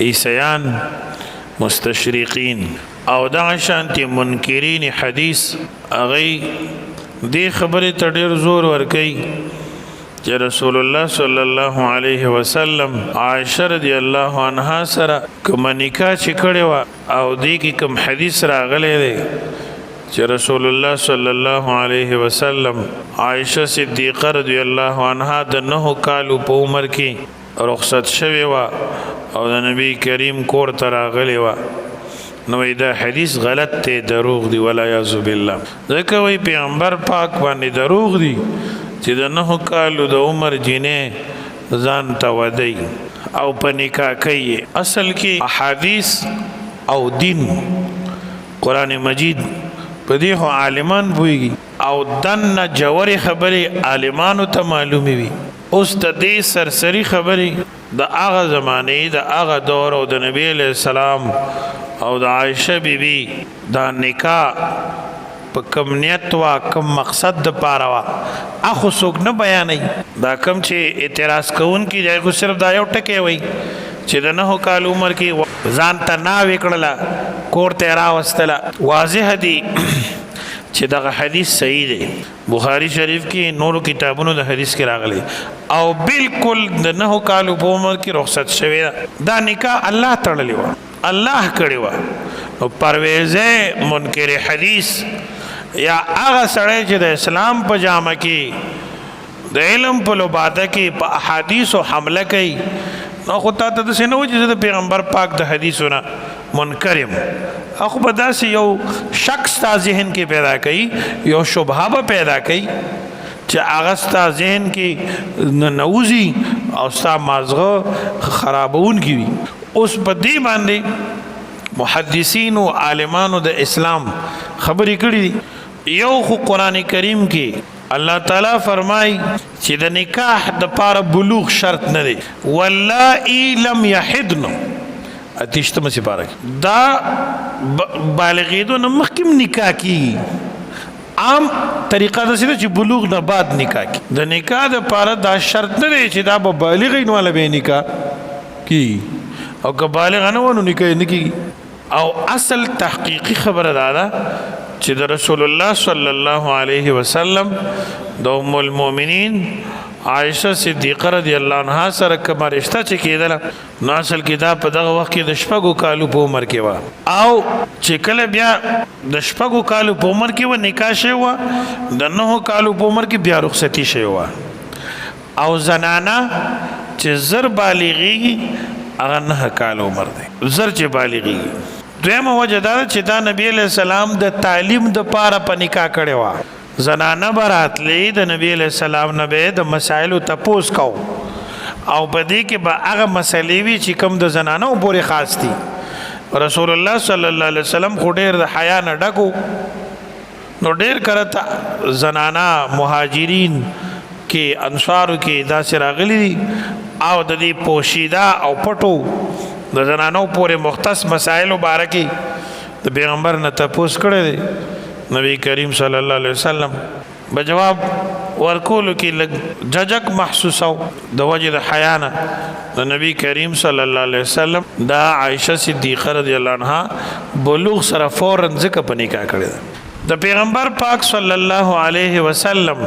عیسیان مستشرقین او دغه شانتي منکرین حدیث هغه دې خبرې ته ډېر زور ورکوي چې رسول الله صلی الله علیه وسلم عائشه رضی الله عنها سره کوم نکاح چې کړی وه او دې کې کوم حدیث راغلی دی چې رسول الله صلی الله علیه وسلم عائشه صدیقه رضی الله عنها د 9 کالو په عمر کې رخصت شوی وه او د نبی کریم کور ته راغلی وه نو دا حدیث غلط ته دروغ دی ولا یعذ بالله ځکه وی پیغمبر پاک باندې دروغ دی چې د 9 کالو د عمر جنې ځان ته ودی او په نکاح کوي اصل کې احادیث او دین قرآن مجید په دې خو عالمان پوهیږي او دنه جوړې خبرې عالمانو ته معلومې وي اوس د دې سرسری خبرې د هغه زمانې د هغه دور او د نبی علیہ السلام او د عائشه بیبي دا نکاح په کم نیت وا کم مقصد د پاره وا اخو څوک نه بیانې دا کم چې اعتراض کوونکی دی خو صرف دا یو ټکی وای چې د 9 کال عمر کې ځان ته نا وکړله کور ته راوستله واضح دی چې دغه حدیث صحیح دی بخاری شریف کې نورو کتابونو د حدیث کې راغلی او بالکل د 9 کال په عمر کې رخصت شوی دا نکاح الله تړلی و الله کړی و نو پرویزه منکر حدیث یا هغه سړی چې د اسلام په جامه کې د علم په لباده کې په احادیث او حمله کوي نو خو تا ته داسې نه و چې د پیغمبر پاک د حدیثونه منکر یم اخو به داسې یو شک ستا ذهن کې پیدا کوي یو شبهه به پیدا کوي چې هغه ستا ذهن کې ننوځي او ستا مازغه خرابونکي وي اوس په دې باندې محدثین او عالمانو د اسلام خبرې کړي دي یو خو قرآن کریم کې الله تعالی فرمای چې د نکاح د پاره بلوغ شرط نه دی واللائي لم يحضن اتیشتمه سپاره دا بالغیدو نه مخکم نکاح کیږي عام طریقه دا سره چې بلوغ نه بعد نکاح کی د نکاح د پاره دا شرط نه دی چې دا به بالغ نه ولا به نکاح کی او که بالغ نه ونه نکاح نه کی او اصل تحقیقی خبره ده چې د رسول الله صلی الله علیه وسلم د ام المؤمنین عائشه صدیقه رضی الله عنها سره کوم رشتہ چې کېدله نو اصل کتاب په دغه وخت کې د 4 کالو په عمر کې و او چې کله بیا د 4 کالو په عمر کې و نکاح شوی و د 9 کالو په عمر کې بیا رخصتی شوی و او زنانه چې زر بالغیږي هغه 9 کال عمر دی زر چې بالغیږي دویمه وجه دا چې دا نبی علیہ السلام د تعلیم د پاره په نکاح کړی و زنانه براتلی د نبی علیہ السلام نه به د مسائلو تپوس کو او په دې کې به هغه مسلې وي چې کوم د زنانو پورې خاص دي رسول الله صلی الله علیه وسلم خو ډېر د حیا نه ډکو نو ډېر کرته زنانا مهاجرین کې انصارو کې داسې راغلي دي او د دې پوشیده او پټو د زنانو پورې مختص مسائل مبارکي د پیغمبر نه تپوس کړی دی نبی کریم صلی الله علیه وسلم به جواب ورکولو کې لږ ججک محسوسو د وجه د حیا نه د نبی کریم صلی الله علیه وسلم دا عائشه صدیقه رضی الله عنها بلوغ سره فوراً ځکه په نکاح کړی دی د پیغمبر پاک صلی الله علیه وسلم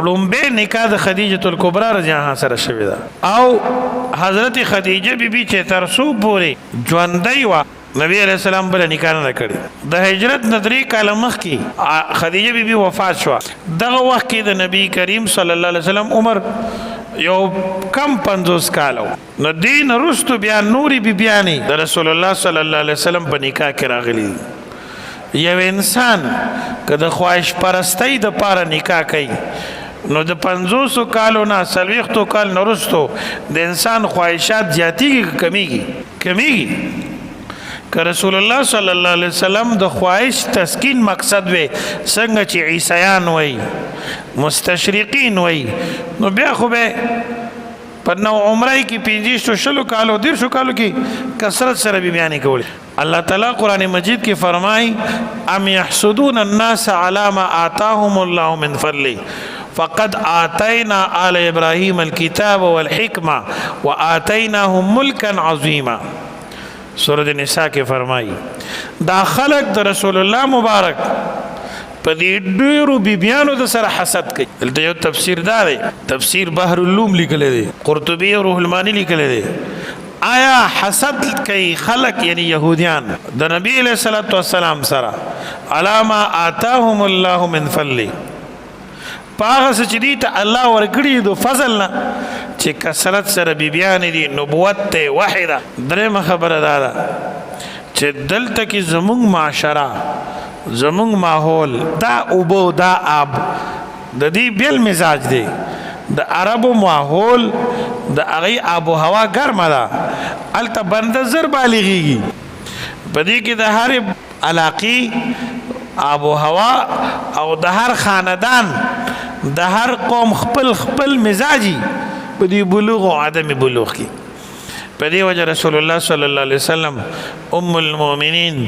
لومبه نکاح د خدیجه الکبرى رضی الله عنها سره شوی ده او حضرت خدیجه بیبي چې تر څو پورې ژوندۍ وه نبی علیہ السلام بل نکاح نه کړی د هجرت نه 3 کاله مخکې خدیجه بیبي وفات شوه دغه وخت کې د نبی کریم صلی الله علیه وسلم عمر یو کم 50 کالو نو دین رستو بیا نوري بیبیانی د رسول الله صلی الله علیه وسلم په نکاح کې راغلی یو انسان که د خواهش پرستی د پاره نکاح کوي نو د 500 کالو نه 40 کال نه رستو د انسان خواهشات زیاتیږي کمیږي که رسول الله صلی الله علیه وسلم د خواهش تسکین مقصد وي څنګه چې عیسیان وي مستشرقین وي نو بیا خو به په نو عمره کې 50 کالو 10 کالو کې کثرت سره بیان کوي الله تعالی قرآن مجید کې فرمای ام يحسدون الناس على ما آتاهم الله من فضله فقد آتينا آل إبراهيم الكتاب والحكمة وآتيناهم ملكا عظيما سورۃ النساء کې فرمایي دا خلق د رسول الله مبارک په دې ډېرو بیبیانو د سره حسد کوي. دلته یو تفسیر دا دی، تفسیر بحر العلوم لیکلی دی، قرطبي او روح المانی لیکلی دی. آیا حسد کوي خلق یعنی یهودیان د نبی علیہ الصلوۃ والسلام سره علامه آتاهم الله من فضل، پاغه چې دي ته الله ورکړي د فضل نه چې کثرت سره بیبیان دي، نبوت ته واحده. درېمه خبره دا ده چې دلته کې زمونږ معاشره زمونږ ماحول دا اوبو دا آب د دې بیل مزاج دی. د عربو ماحول د هغې آب و هوا ګرمه ده، هلته بنده زر بالغېږي. په دې کې د هرې علاقې آب و هوا او د هر خاندان د هر قوم خپل مزاجي په دې بلوغ او عدم بلوغ کې. په دې وجه رسول الله صلی الله علیه وسلم ام المؤمنین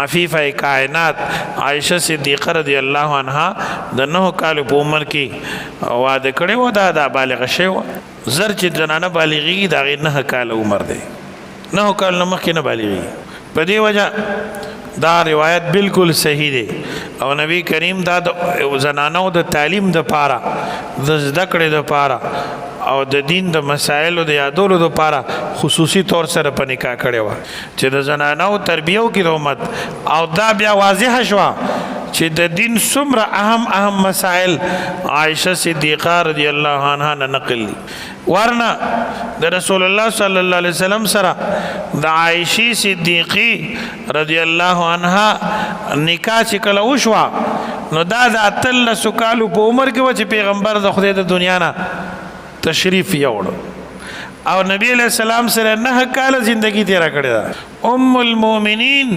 عفیفه کائنات عائشه صدیقه رضی الله عنها د 9 کالو په عمر کې واده کړی و. دا بالغه شوی و. زر چې زنانه بالغېږي د هغې 9 کاله عمر دی، 9 کال نه مخکې نه بالغېږي. په دې وجه دا روایت بالکل صحیح دی او نبی کریم دا د زنانو د تعلیم د پاره د زده کړې د پاره او د دین د مسائلو د یادولو د پاره خصوصي طور سره په نکاح کړی و چې د زنانو تربیو کې د امت. او دا بیا واضح شوه چې د دین څومره اهم مسائل عائشه صدیقه رضی الله عنها نه نقل دي. ورنه د رسول الله صلی الله علیه وسلم سره د عائشه صدیقه رضی الله عنها نکاح چې کله وشوه نو دا د 13 کالو په عمر کې و چې پیغمبر د خدای د دنیا نه تشریف یوړ او نبی علیہ السلام سره 9 کاله زندگی تیرا کړې ده. ام المؤمنین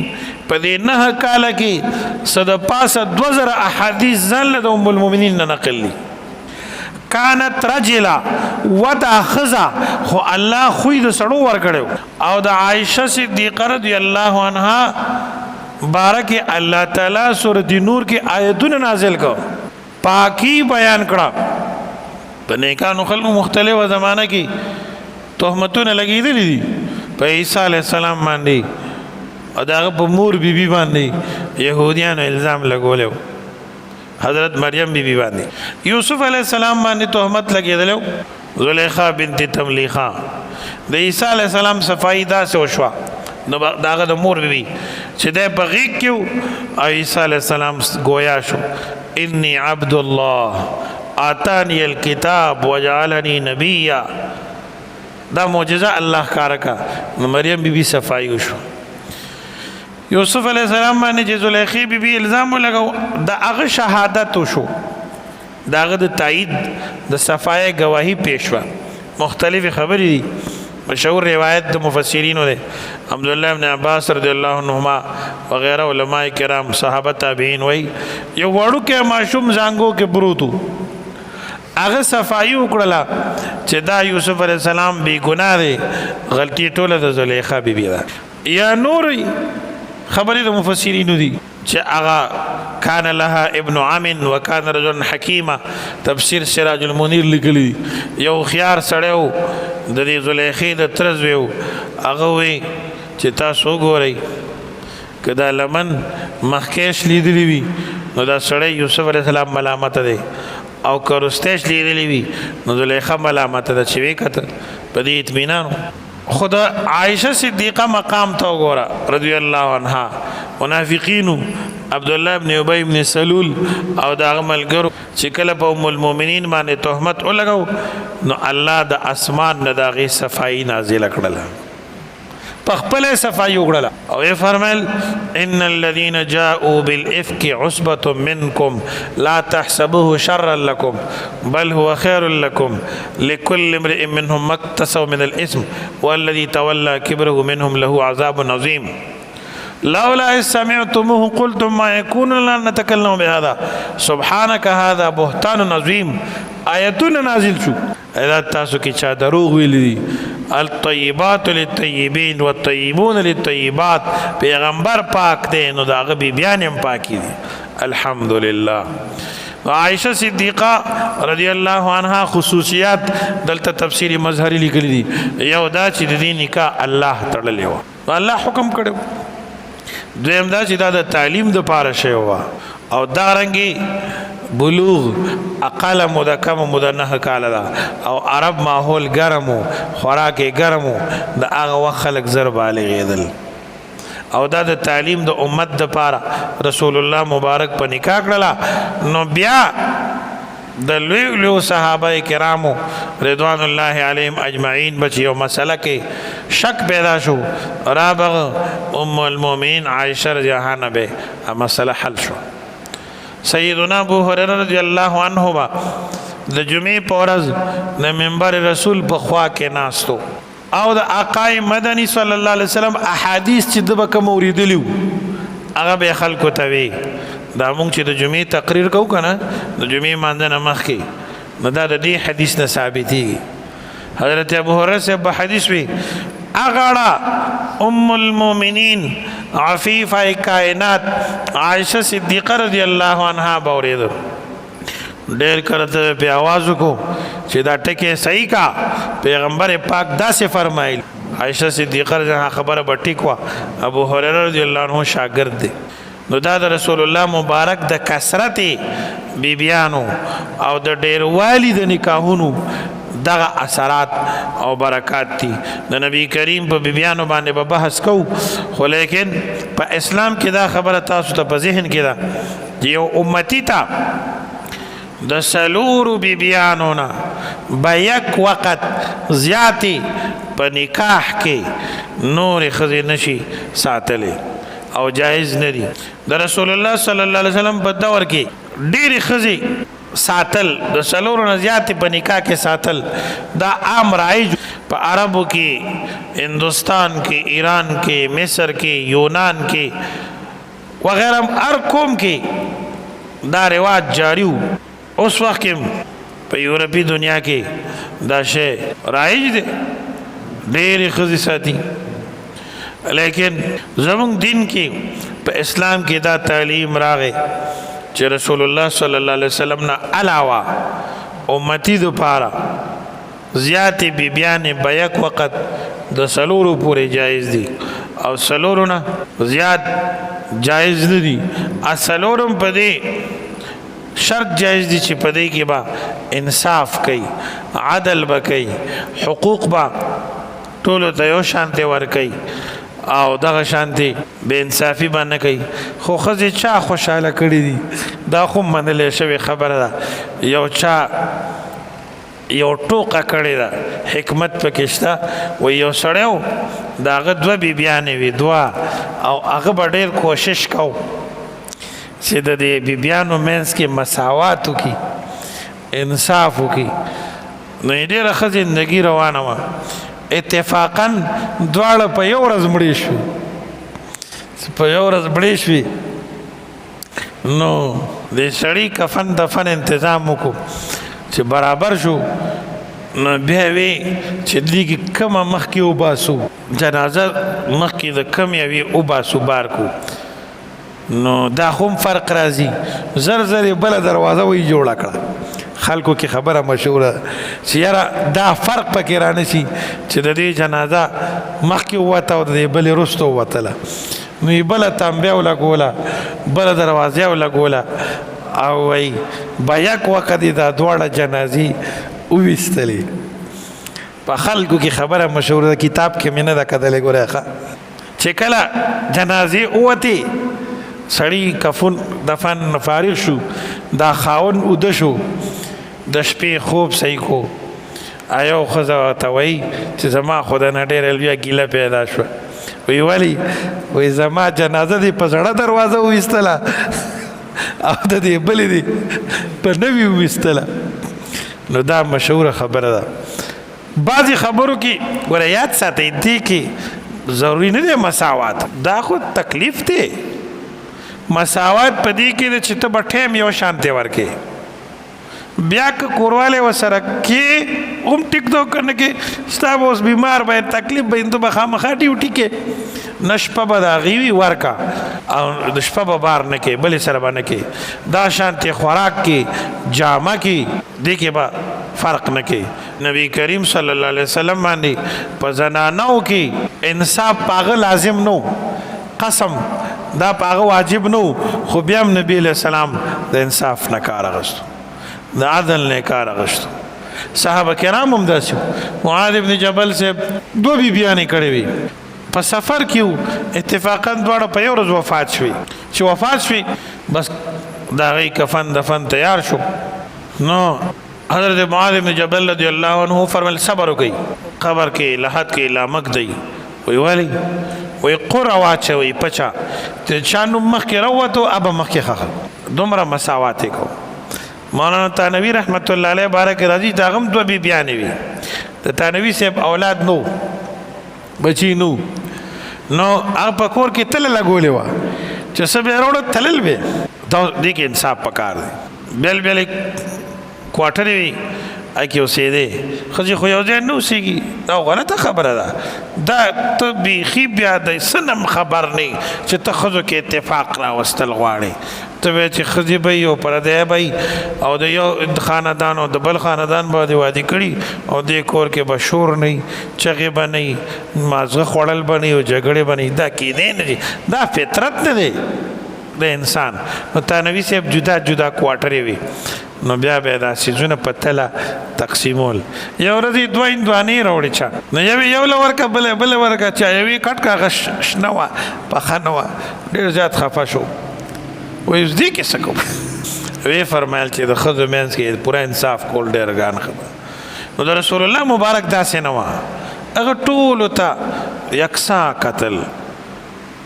په دې 9 کاله کې صد پاسه 2000 احادیث ځل د ام المؤمنین نه نقل دي. كانت رجلا ودا خزا خو الله خوې د سړو ور کړو او د عائشه صدیقه رضی الله عنها بارک الله تعالی سورۃ نور کې آیتونه نازل کړ، پاکی بیان کړه. په نیکانو خلکو مختلفه زمانہ کې تهمتونه لګېدلې دي په عیسی علیه السلام باندې او د هغه په مور بیبي باندې یهودیانو الزام لګولی، حضرت مریم بیبي باندې، یوسف علیه السلام باندې تهمت لګېدلی، زلیخا بنت تملیخا. د عیسی علیه السلام صفایي داسې وشوه نو د هغه د مور بیبي چې دی په غېږ کې و او عیسی علیه السلام گویا شو انی عبد الله آتانی الکتاب وجعلنی نبیا. دا معجزه الله کارکا نو مریم بیبي صفائی وشو. یوسف علیہ السلام باندې چې زلیخی بیبي الزام ولګو دا هغه شهادت وشو، دا هغه د تایید د صفای گواهی پیش وا. مختلف خبرې دي، مشهور روایت د مفسرینو ده عبدالله ابن عباس رضی الله عنهما وغیرہ علماء کرام صحابه تابعین وای یو وړو کې معشوم زانګو کې بروتو هغه صفائی وکړه چې دا یوسف علیہ السلام بی گناه دی، غلطی ټوله د زلیخا بیبي ده. یا نور خبرې د مفسرینو دي چې هغه کان لها ابن عم وکان رجل حکیمه، تفسیر سراج المنیر لیکلی. یو خيار سړیو د دې زلیخې د ترز ویو، هغه وی چې تاسو ګورئ که دا لمن مخکېش لیدلی وي نو دا سړی یوسف علیہ السلام ملامت دی او که رستیش لیدلی وي نو زلیخا ملامت ده چې وی کتل په دې اطمینان. خود عائشه صدیقه مقام ته وګوره رضی الله عنها. منافقینو عبدالله ابن ابی ابن سلول او دا ملګرو چې کله په ام المؤمنین باندې تهمت ولګو نو الله د اسمان نه د هغې صفایي نازله کړله، په خپله صفایي وکړله او یې فرمیل ان الذین جاءوا بالافک عصبة منکم لا تحسبوه شرا لکم بل هو خیر لکم لكل امرئ منهم ما اکتسب من الاثم والذي تولى كبره منهم له عذاب عظیم لولا إذ سمعتموه قلتم ما يكون لنا أن نتكلم بهذا سبحانك هذا بهتان عظيم. آیتونه نازل شو اذا تاسو کې چا دروغ ویلي دي الطیبات للطیبین والطیبون للطیبات، پیغمبر پاک دی نو د هغه بیبیان هم پاکي دي. الحمدلله. عائشہ صدیقہ رضی الله عنها خصوصیات دلته تفسیر مظهری لیکلی دي یو دا چې د دې نکاح الله تړلی و الله حکم کړو دویم دا چې دا د تعلیم د پاره شی و او دا رنګي بلوغ اقل مده کم مده 9 کال دا او عرب ماحول ګرمو خوراک ګرمو د هغه وخت خلک زر بالغ دل او دا د تعلیم د امت د پاره رسول الله مبارک په نکاح کړلا نو بیا د لوی صحابه کرامو رضوان الله علیهم اجمعین بچ یو مسله کې شک پیدا شو رابغ ام المؤمنین عائشہ رضی الله عنها به مسله حل شو سیدنا ابو هريره رضی الله عنه با د جمعې په ورځ د منبر رسول په خوا کې ناستو او د آقای مدنی صلی الله علیه وسلم احادیث چې د بکه موریدلیو هغه به خلکو ته وی دا مونږ چې د جمعې تقریر کوو کنه د جمعې مانځنه مخکې نو دا د دې حدیث نه ثابتېږي حضرت ابو هريره سے په حدیث وی اغاړه ام المؤمنین عفیفه کائنات عائشہ صدیقہ رضی الله عنها باوریدو ډیر کرته په आवाज کو چې دا ټکي صحیح کا پیغمبر پاک دا سے فرمایل عائشہ صدیقہ رضی خبره بټی کو ابو هريره رضی الله عنه شاګرد دی نو دا د رسول الله مبارک د کثرت بیبیانو او د ډیر والی د نکاحونو دغه اثرات او برکات دي د نبی کریم په بیبیانو باندې به بحث کو خو لیکن په اسلام کې دا خبره تاسو ته په ذهن کې ده یو امتی ته د سلورو بیبیانو نه بیک وقت زیاتی په نکاح کې نور خزی نشي ساتلی او جایز ندی د رسول الله صلی الله علیه وسلم په دور کې ډېری خزی ساتل د سلورو نه زیاتی په نکاح کې ساتل دا عام رایج په عربو کې هندوستان کې ایران کې مصر کې یونان کې وغیرہ هر قوم کې دا رواج جاری اوس وخت کې په یورپی دنیا کې دا شی رایج دی ډېرې ښځې ساتي لیکن زموږ دین کې په اسلام کې دا تعلیم راغی چې رسول الله صلی الله علیه وسلم نه علاوه امتی دپاره زیاتې بیبیانې به یک وخت د سلورو پورې جایز دي او سلورو نه زیات جایز نه دي سلورو په دې شرط جایز دي چې په دې کې به انصاف کوي عدل به کوي حقوق به ټولو ته یو شانتې ورکوي او دغه شانتې بې انصافي به نه کوي خو ښځې چا خوشحاله کړي دي دا خو منلی شوې خبره ده یو چا یو ټوقه کړې ده حکمت پکې شته و یو سړی و د هغه 2 بیبیانې وي 2 او هغه به ډېر کوشش کو چې د دې بیبیانو منځ کې مساوات وکړي انصاف وکړي نو یې ډېره ښه زندګي روانه وه اتفاقا دواړه په یو ورځ مړې شوې په یو ورځ مړې شوې نو د سړي کفن دفن انتظام وکړو چې برابر شو نو بیا وی چې دې کومه مخکې وباسو جنازه مخکې د کم یوې وباسو بار کو نو دا خو فرق راځي زر زر بله دروازه وی جوړه کړه خلکو کې خبره مشهوره چې یاره دا فرق پکې رانشي چې د دې جنازه مخکې ووته او د دې بلې وروسته ووتله نو یې بله تنبیه ولګوله بله دروازه ولګوله او وی به یک وخت یې دا دواړه جنازې وویستلې په خلکو کې خبره مشهوره ده کتاب کې مې نه ده کتلې ګورې ښه چې کله جنازې ووتې سړی کفن دفن فارغ شو دا خاون اوده شو د شپې خوب صحیح کو یو ښځه ورته وایي چې زما خو د نه ډېره لویه ګیله پیدا شوه وی ولې وی زما جنازه دې په زړه دروازه وویستله او د دې بلې دې په نوي وویستله نو دا مشهوره خبره ده بعضې خبرو کې ګوره یاد ساتئ دې کې ضروري نه دی مساوات دا خو تکلیف دی مساوات په دې کې ده چې ته به ټایم یو شانتې ورکې بیا که کوروالی ورسره کې هم ټیک دو که نه کې ستا به اوس بیمار باید تکلیف به تو به خامخا ډیوټي کې نه شپه به د هغې وي ورکه او د شپه به بار نه کې بلې سره به نه کې دا شانتې خوراک کې جامه کې دې کې به فرق نه کې نبی کریم صلی الله علیه وسلم باندې په زنانو کې انصاف پاغه لازم نو قسم دا پاغه واجب نو خو بیا هم نبی علیہ السلام د انصاف نه کار اخیستو د عدل نه کار اخیستو صحابه کرام هم داسې معاذ ابن جبل صاحب 2 بیبیانې کړې وي په سفر کې اتفاقا دواړه په یو ورځ وفات شوي چې وفات شوي بس د هغې کفن دفن تیار شو نو حضرت معاذ ابن جبل رضی الله عنه فرمایل صبر وکړئ قبر کې لحد کې لامک دی وی ولې وی قره واچوئ پچا چې چا نوم مخکې راووتو ابه مخکې خښه دومره مساوات یې کوو مولانا تانوی رحمت الله علیه بارک راضي دا غم 2 بیبیانې وي د تانوی صاحب اولاد نو بچی نو هغه په کور کې تله لګولې وه چې څه به یې راوړه تلل به دا دې کې انصاف پکار دی بیل کوارټرې وي هغې کې اوسېدې ښځې خو یو ځای نه اوسېږي دا غلطه خبره ده دا ته بیخي بیا د څه نه خبر نه چې ته ښځو کې اتفاق راوستل غواړې ته وایې چې ښځې به او پردی به او د یو خاندان او د بل خاندان به د واده کړي او دې کور کې به شور نه وي چغې به نه وي مازغه خوړل به نه وي او جګړې به نه وي دا کیدی نه دي دا فطرت نه دی د انسان نو تانوي صاحب جدا جدا کوارټرې وي نو بیا به دا سیزونه په تله تقسیمول یو ورځ دوه هندوانې راوړې چا نو یو له ورکه بله ورکه چا یوې کټ کاغه شنه وه پخه نه وه ډېر زیات خفه شو وایي اوس دې کې څه کوم ویې فرمایل چې د ښځو منځ کې پوره انصاف کول ډېر ګران خبره نو د رسول الله مبارک داسې نه وه هغه ټولو ته یکسا قتل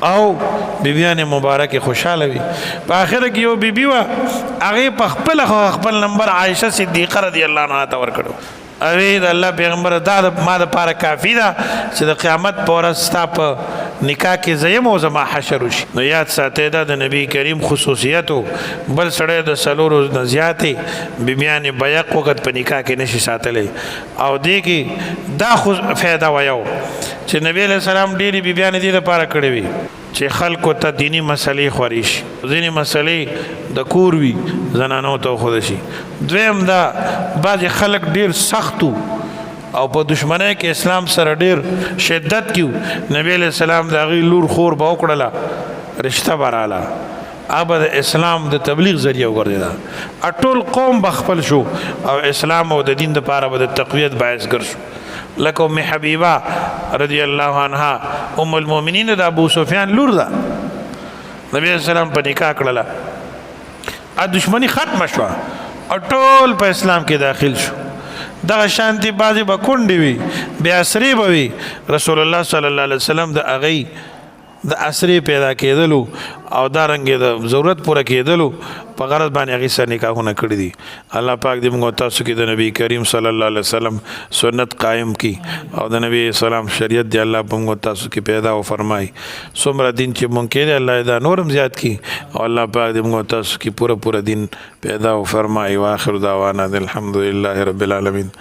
او بیبیان مبارک خوشحاله وي په آخره کې یو بیبي وه هغې په خپل نمبر عایشه صدیقه رضی الله عنها ته ورکړو اوی د الله پیغمبر دا ما دپاره کافي ده چې د قیامت په ورځ ستا په نکاح کې زه یم او زما حشر وشي نو یاد ساتئ دا د نبي کریم خصوصیت و بل سړی د 4 نه زیاتې بیبیانې بیق وخت په نکاح کې نشي ساتلی او دې کې دا خو فایده وه یو چې نبی علیه السلام ډېرې بیبیانې دې دپاره کړې وي چې خلکو ته دینی مسلې خوري شي ځینې مسلې د کور وي زنانو ته وښودل شي دویم دا بعضې خلک ډېر سخت او په دشمنۍ کې اسلام سره ډېر شدت کې نبی علیه السلام د هغې لور خور به وکړله رشته به راله هغه به د اسلام د تبلیغ ذریعه وګرځېده ټول قوم به خپل شو او اسلام او د دین دپاره به د تقویت باعث ګرځو لکه ام حبیبه رضی الله عنها ام المؤمنین د ابو سفیان لور ده نبی علیہ السلام په نکاح کړله دشمنی ختمه شوه او ټول په اسلام کې داخل شو دغه شانتې بعضې به کونډې وي بې اسرې به وي رسول الله صلی الله علیه وسلم د هغې د اسرې پیدا کېدلو او دارنګې د ضرورت پوره کېدلو په غرض باندې هغې سره نکاحونه کړي دي الله پاک دې موږ تاسو کې د نبی کریم صلی الله علیه وسلم سنت قایم کړي او د نبی اسلام شریعت دی الله په موږ تاسو کې پیدا او فرمایي څومره دین چې موږ کې دی الله دا نورم زیات کړي او الله پاک دې موږ تاسو کې پوره دین پیدا او فرمایي واخر دعوانا الحمدلله رب العالمین